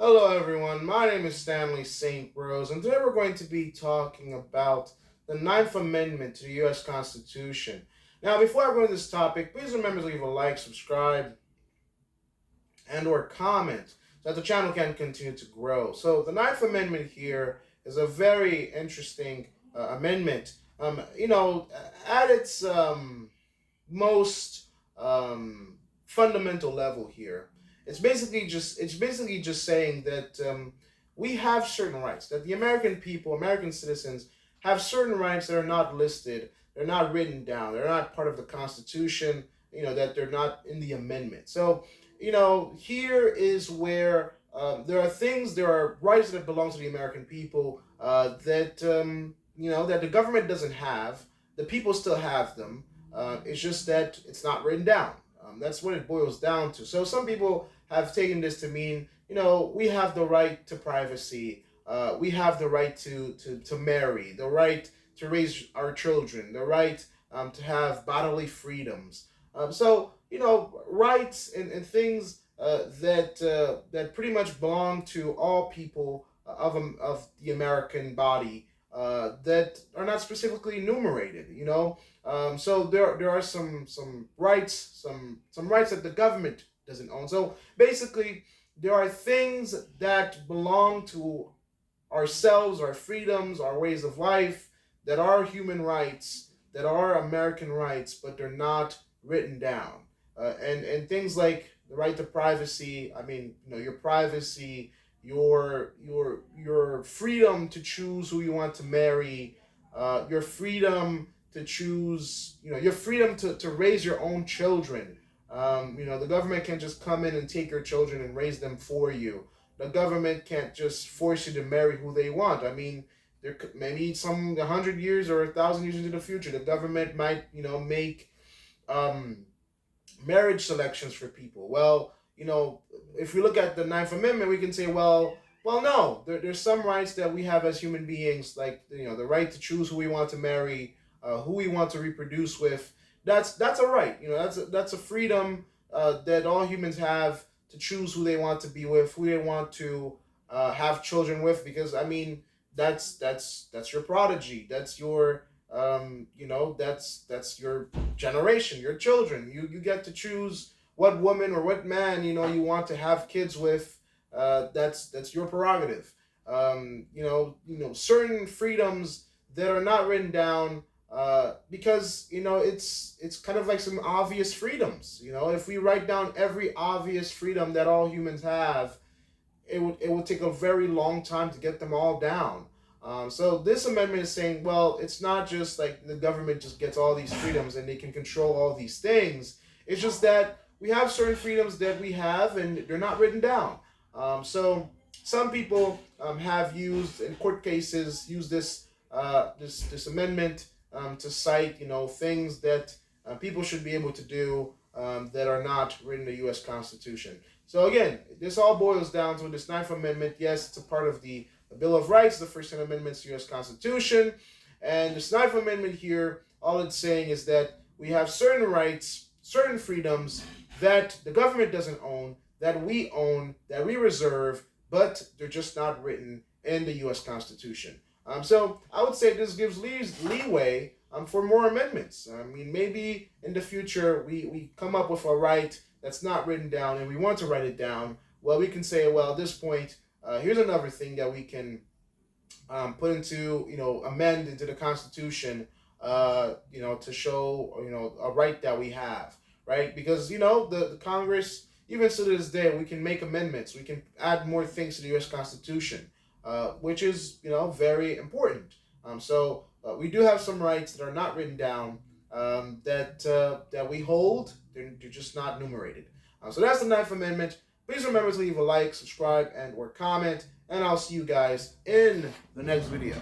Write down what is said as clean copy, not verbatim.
Hello, everyone. My name is Stanley St. Rose, and today we're going to be talking about the Ninth Amendment to the U.S. Constitution. Now, before I go into this topic, please remember to leave a like, subscribe, and/or comment so that the channel can continue to grow. So, the Ninth Amendment here is a very interesting amendment. At its most fundamental level here. It's basically just saying that we have certain rights, that the American people, American citizens, have certain rights that are not listed, they're not written down, they're not part of the Constitution. That they're not in the amendment. So here is where there are rights that belong to the American people that the government doesn't have. The people still have them. It's just that it's not written down. That's what it boils down to. So some people have taken this to mean, we have the right to privacy. We have the right to marry, the right to raise our children, the right to have bodily freedoms. Rights and things that pretty much belong to all people of the American body that are not specifically enumerated. So there are some rights, some rights that the government doesn't own. So basically, there are things that belong to ourselves, our freedoms, our ways of life, that are human rights, that are American rights, but they're not written down. And things like the right to privacy. I mean, your privacy, your freedom to choose who you want to marry, your freedom to choose, your freedom to raise your own children. The government can't just come in and take your children and raise them for you. The government can't just force you to marry who they want. I mean, there could maybe some 100 years or 1,000 years into the future, the government might, make marriage selections for people. Well, if we look at the Ninth Amendment, we can say, well, no, there's some rights that we have as human beings, like the right to choose who we want to marry, who we want to reproduce with. That's a right. That's a freedom that all humans have to choose who they want to be with, who they want to have children with. Because I mean, that's your prodigy. That's your that's your generation, your children. You get to choose what woman or what man you want to have kids with. That's your prerogative. Certain freedoms that are not written down because it's kind of like some obvious freedoms. If we write down every obvious freedom that all humans have, it would take a very long time to get them all down. So this amendment is saying, well, it's not just like the government just gets all these freedoms and they can control all these things. It's just that we have certain freedoms that we have and they're not written down. So some people have used in court cases this amendment to cite things that people should be able to do that are not written in the U.S. Constitution. So again, this all boils down to this Ninth Amendment. Yes, it's a part of the Bill of Rights, the first 10 amendments to the U.S. Constitution. And this Ninth Amendment here, all it's saying is that we have certain rights, certain freedoms that the government doesn't own, that we own, that we reserve, but they're just not written in the U.S. Constitution. So I would say this gives leeway for more amendments. I mean, maybe in the future we come up with a right that's not written down and we want to write it down. Well, we can say, well, at this point, here's another thing that we can put into, amend into the Constitution, to show, a right that we have, right? Because, the Congress, even to this day, we can make amendments. We can add more things to the U.S. Constitution, which is, very important. So we do have some rights that are not written down that we hold. They're just not enumerated. So that's the Ninth Amendment. Please remember to leave a like, subscribe, and/or comment. And I'll see you guys in the next video.